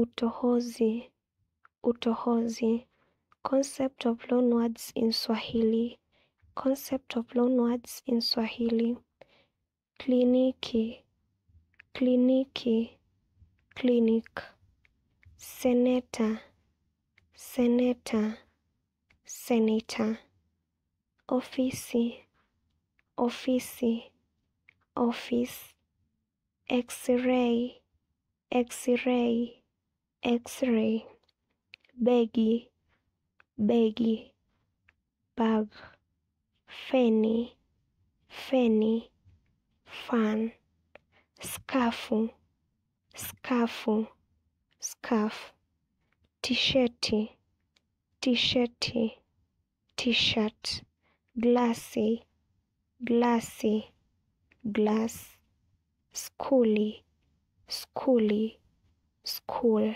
utohozi, utohozi. Concept of loanwords in Swahili. Concept of loanwords in Swahili. Kliniki, kliniki, clinic. Senator, senator, senator. Ofisi, ofisi, office. X-ray, X-ray, X-ray. Begi, begi, bag. Feni, feni, fan. Skafu, skafu, scarf. T-shirti, t-shirti, t-shirt. Glassy, glassy, glass. Skuli, skuli, school.